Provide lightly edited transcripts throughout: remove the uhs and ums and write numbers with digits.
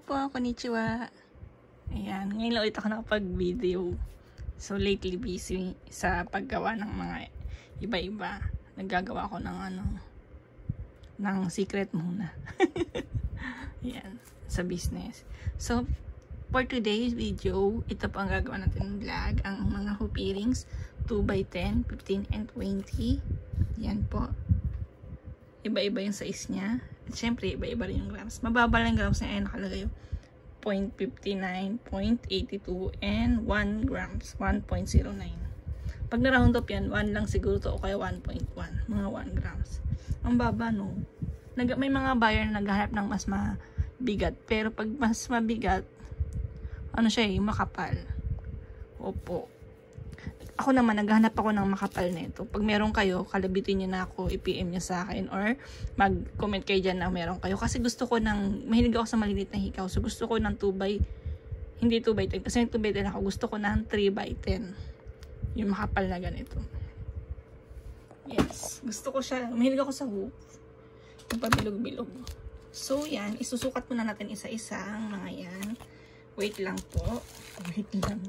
po, konnichiwa. Ayan, ngayon lang ulit ako nakapag-video. So, lately busy sa paggawa ng mga iba-iba. Naggagawa ako ng secret muna. Ayan, sa business. So, for today's video, ito po ang gagawa natin ng vlog. Ang mga hoop earrings, 2x10, 15, and 20. Ayan po. Iba-iba yung size niya. At syempre, iba-iba rin yung grams. Mababa lang yung grams niya. Ayan, nakalagay yung 0.59, 0.82, and 1 grams. 1.09. Pag na-round up yan, 1 lang siguro to o kaya 1.1. Mga 1 grams. Ang baba, no? May mga buyer na naghahanap ng mas mabigat. Pero pag mas mabigat, ano siya eh, makapal. Opo. Ako naman, naghahanap ako ng makapal nito. Pag meron kayo, kalabitin nyo na ako, i-PM nyo sa akin, or mag-comment kayo dyan na meron kayo. Kasi gusto ko mahilig ako sa malilit na hikaw. So, gusto ko ng 2x, hindi 2x10. Kasi yung 2x10 ako, gusto ko ng 3x10. Yung makapal na ganito. Yes. Gusto ko siya. Mahilig ako sa hoop. Yung pabilog-bilog. So, yan. Isusukat muna natin isa-isa ang mga yan. Wait lang po. Wait lang.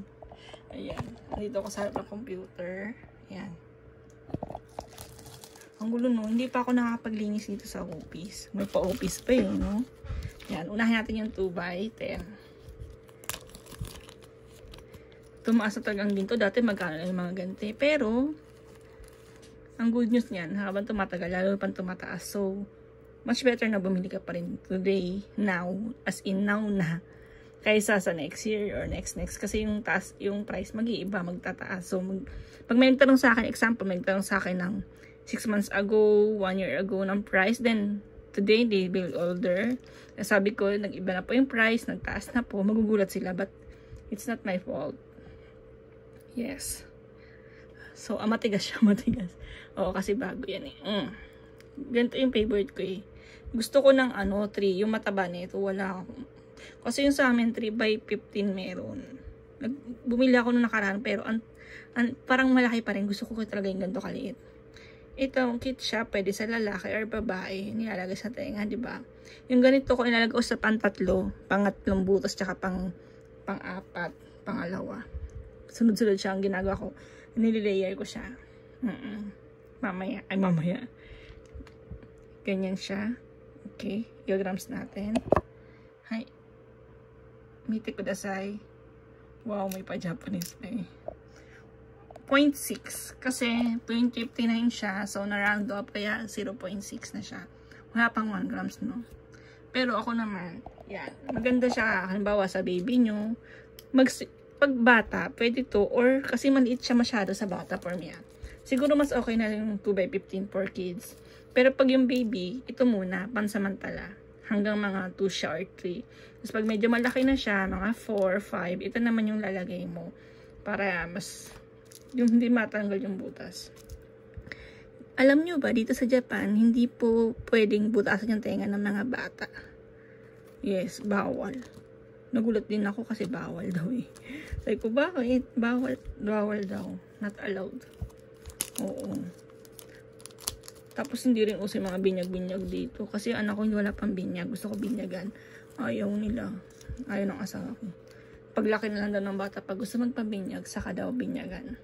Ayan. Dito ako sa harap ng computer. Ayan. Ang gulo, no? Hindi pa ako nakakapaglinis dito sa office. May pa-office pa yun, no? Ayan. Unahin natin yung 2x10. Tumaas na talagang ginto. Dati magkano yung mga ganti. Pero, ang good news niyan, habang tumatagal, lalo pang tumataas. So, much better na bumili ka pa rin today, now, as in now na, kaysa sa next year or next kasi yung price mag-iiba, magtataas. So pag may nagtanong sa akin, example, may nagtanong sa akin ng 6 months ago, 1 year ago ng price, then today they will order. Sabi ko, nag-iba na po yung price, nagtaas na po, magugulat sila, but it's not my fault. Yes. So matigas siya, matigas. Oo, kasi bago yan eh. Ganito yung favorite ko eh. Gusto ko ng 3, yung mataba nito, wala akong. Kasi yung sa amin 3x15 meron. Bumili ako nung nakaraan pero parang malaki pa rin. Gusto ko talaga yung ganito kaliit. Ito, kit siya, pwede sa lalaki or babae. Nilalagay sa tenga, di ba? Yung ganito ko ilalagay ko sa pantatlo, pangatlong butas, tsaka pang-apat, pangalawa. Sunod-sunod siya ang ginagawa ko. Nililayer ko siya. Mamaya. Ganyan siya. Okay, kilograms natin. Hi. Mite kudasai. Wow, may pa-Japanese na eh. 0.6. Kasi 0.59 siya. So, na-round up. Kaya 0.6 na siya. Wala pang 1 grams, no? Pero ako naman, yan. Maganda siya. Halimbawa sa baby nyo. Pag bata, pwede to. Or kasi maliit siya masyado sa bata for me. Siguro mas okay na yung 2x15 for kids. Pero pag yung baby, ito muna, pansamantala. Hanggang mga 2 siya or 3. Tapos pag medyo malaki na siya, mga 4, 5, ito naman yung lalagay mo. Para mas, yung hindi matanggal yung butas. Alam nyo ba, dito sa Japan, hindi po pwedeng butasan yung tenga ng mga bata. Yes, bawal. Nagulat din ako kasi bawal daw eh. Sabi ko, bakit? Bawal daw. Not allowed. Oo. Tapos hindi rin uso yung mga binyag-binyag dito. Kasi anak ko hindi wala pang binyag. Gusto ko binyagan. Ayaw nila. Ayaw ng asawa ko. Paglaki na lang daw ng bata, pag gusto magpabinyag, saka daw binyagan.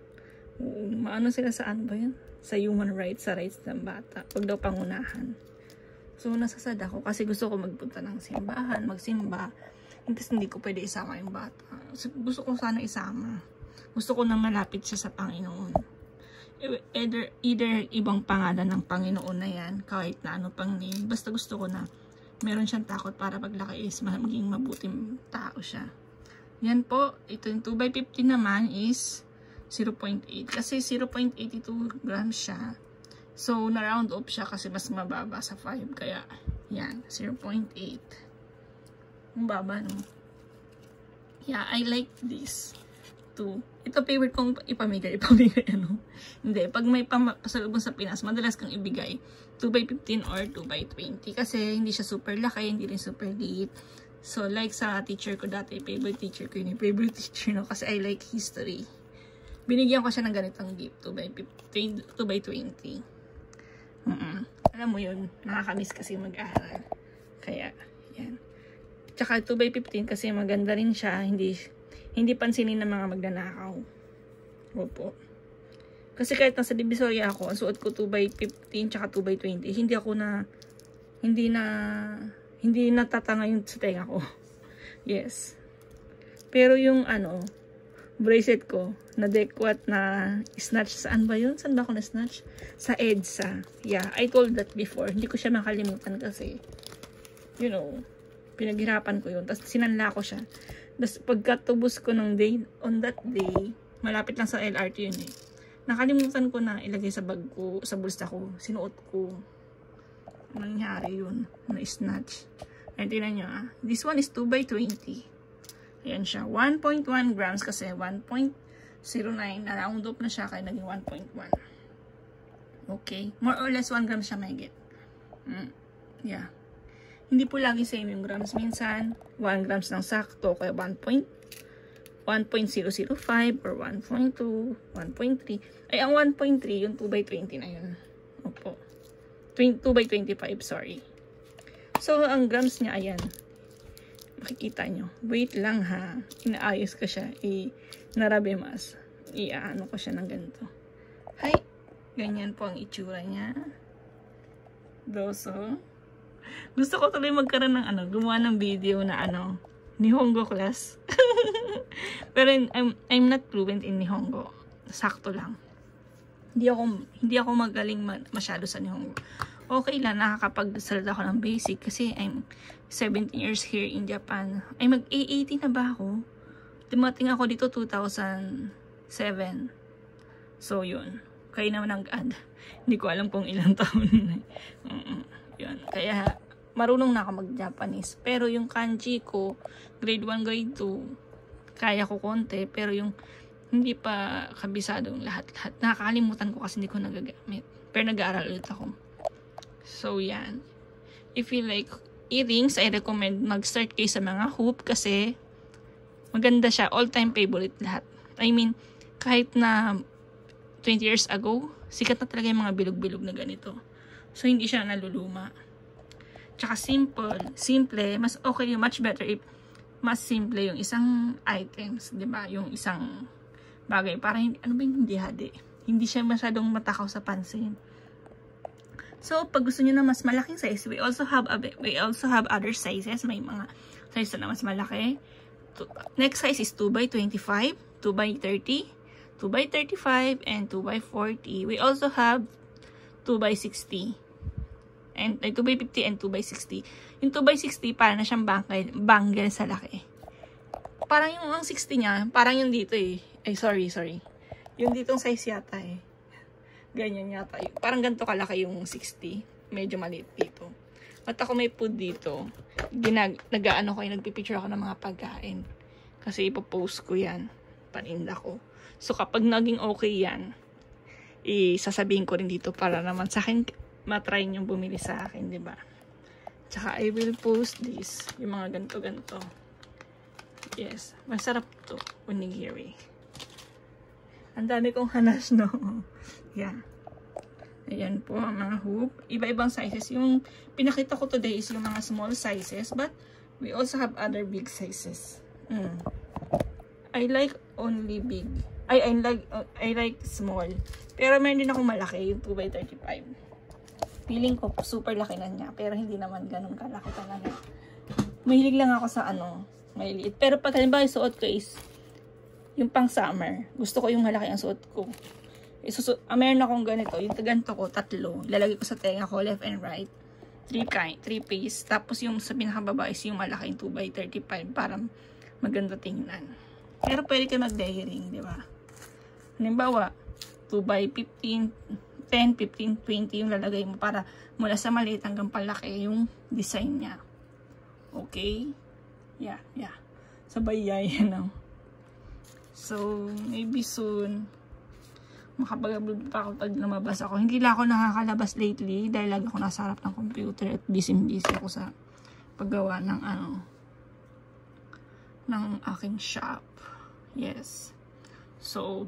Oo. Maano sila sa ano ba yun? Sa human rights, sa rights ng bata. Pag daw pangunahan. So nasasad ako kasi gusto ko magpunta ng simbahan, magsimba. Tapos hindi ko pwede isama yung bata. Gusto ko sana isama. Gusto ko na malapit siya sa Panginoon. Either ibang pangalan ng Panginoon na yan, kahit na ano pang name, basta gusto ko na meron siyang takot para paglaki is maging mabuting tao siya. Yan po, ito yung 2x15 naman is 0.8 kasi 0.82 grams siya. So na-round up siya kasi mas mababa sa 5, kaya yan, 0.8. Ang baba, no? Yeah, I like this too. Ito favorite kong ipamigay ano. Hindi, pag may pasalubong sa Pinas, madalas kang ibigay 2x15 or 2x20 kasi hindi siya super laki, hindi rin super liit. So like sa teacher ko dati, favorite teacher ko yun, favorite teacher no, kasi I like history. Binigyan ko siya ng ganitong gift, 2x20. Alam mo yun, nakakamiss kasi mag-aaral. Kaya, yan. Tsaka 2x15 kasi maganda rin siya. Hindi pansinin ng mga magnanakaw. Opo. Kasi kahit nasa Divisoria ako, ang suot ko 2x15 tsaka 2x20. Hindi natatanga yung sa tenga ko. Yes. Pero yung bracelet ko, na dekwat na snatch. Saan ba yun? Saan ba ako na-snatch? Sa EDSA. Yeah, I told that before. Hindi ko siya makalimutan kasi, you know, pinaghirapan ko yun. Tapos sinanla ko siya. Tapos pagkatubos ko ng day, on that day, malapit lang sa LRT yun eh. Nakalimutan ko na ilagay sa bag ko, sa bulsa ko. Sinuot ko. Nangyari yun. Na-snatch. Ayan, tingnan nyo ah. This one is 2x20. Ayan siya. 1.1 grams kasi 1.09. Na-round up na siya kaya naging 1.1. Okay. More or less 1 gram siya may get. Yeah. Hindi po lagi same yung grams. Minsan, 1 grams ng sakto kaya 1.005 or 1.2, 1.3. Ay, ang 1.3, yung 2x20 na yun. Opo. 2x25, sorry. So, ang grams niya, ayan. Makikita nyo. Wait lang ha. Inaayos ko siya. Narabimas. Iaano ko siya ng ganito. Hay! Ganyan po ang itsura niya. Doso. Gusto ko tuloy magkaroon ng gumawa ng video na Nihongo class. Pero I'm not fluent in Nihongo. Sakto lang. Hindi ako magaling masyado sa Nihongo. Okay lang, nakakapagsalita ako ng basic kasi I'm 17 years here in Japan. Ay, mag-A18 na ba ako? Dumating ako dito 2007. So, yun. Kayo naman nag-add. Hindi ko alam kung ilang taon na. Yun. Kaya, marunong na ako mag-Japanese. Pero yung kanji ko, grade 1, grade 2, kaya ko konti. Pero yung hindi pa kabisadong lahat-lahat. Nakakalimutan ko kasi hindi ko nagagamit. Pero nag-aaral ulit ako. So, yan. If you like earrings, I recommend mag-start kayo sa mga hoop kasi maganda siya. All-time favorite lahat. I mean, kahit na 20 years ago, sikat na talaga yung mga bilog-bilog na ganito. So, hindi siya naluluma. Tsaka simple, mas okay yung much better if mas simple yung isang items, 'di ba? Yung isang bagay para hindi hadi. Hindi siya masyadong matakaw sa pansin. So, pag gusto niyo na mas malaking size, we also have other sizes. May mga size na mas malaki. Next size is 2x25, 2x30, 2x35, and 2x40. We also have 2x60. And 2x50 and 2x60. Yung 2x60, parang na siyang bangle sa laki. Parang yung 60 niya, parang yung dito eh. Ay, sorry. Yung ditong size yata eh. Ganyan yata. Parang ganito kalaki yung 60. Medyo maliit dito. At ako may food dito. Nagpipicture ako ng mga pagkain. Kasi ipopost ko yan. Paninda ko. So, kapag naging okay yan, sasabihin ko rin dito para naman sa akin, matry nyo bumili sa akin, di ba? Tsaka, I will post this. Yung mga ganto-ganto. Yes. Masarap to. Onigiri. Ang dami kong hanas, no? Yan. Ayan po, ang mga hoop. Iba-ibang sizes. Yung pinakita ko today is yung mga small sizes. But, we also have other big sizes. I like only big. I like small. Pero meron din akong malaki. Yung 2x35. Feeling ko super laki na niya. Pero hindi naman ganun kalaki talaga. Mahilig lang ako sa maliit. Pero pag halimbawa yung suot ko is yung pang summer. Gusto ko yung malaki ang suot ko. Meron akong ganito. Yung ganito ko, 3. Lalagay ko sa tenga ko, left and right. 3 piece. Tapos yung sa pinakababa is yung malaki, yung 2x35 para maganda tingnan. Pero pwede kayo mag-layering, di ba? Halimbawa, 2x15, 10, 15, 20 yung lalagay mo para mula sa maliit hanggang palaki yung design niya. Okay? Yeah. Sabay yan, So, maybe soon, makapag-upload pa ako pag lumabas ako. Hindi lang ako nakakalabas lately dahil lagi ako nasa harap ng computer at busy ako sa paggawa ng ng aking shop. Yes. So,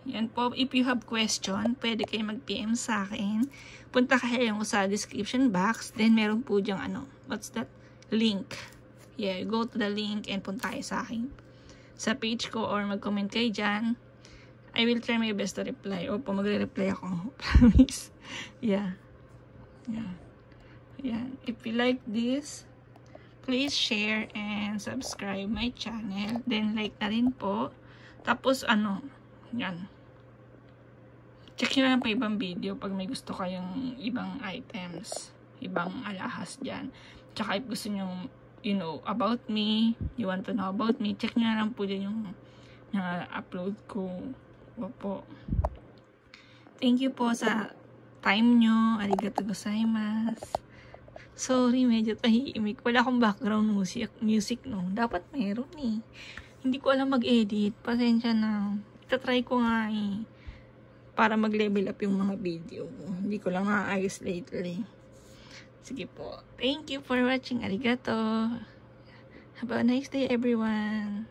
yan po. If you have question, pwede kayo mag-PM sa akin. Punta kayo sa description box. Then, meron po dyang what's that? Link. Yeah, go to the link and punta kayo sa akin. Sa page ko or mag-comment kayo dyan. I will try my best to reply. Opo, magre-reply ako. Promise. Yeah. Yeah. Yeah. If you like this, please share and subscribe my channel. Then like na rin po. Tapos yan. Check nyo lang pa ibang video pag may gusto kayong ibang items. Ibang alahas dyan. Tsaka if gusto nyo, you know, about me, you want to know about me, check nyo lang po dyan yung upload ko. Opo. Thank you po sa time nyo. Arigatou gozaimasu. Sorry, medyo tahimik. Wala akong background music no. Dapat meron eh. Hindi ko alam mag-edit. Pasensya na. Itatry ko nga eh. Para mag-level up yung mga video ko. Hindi ko lang naayos lately. Sige po. Thank you for watching. Arigato. Have a nice day everyone.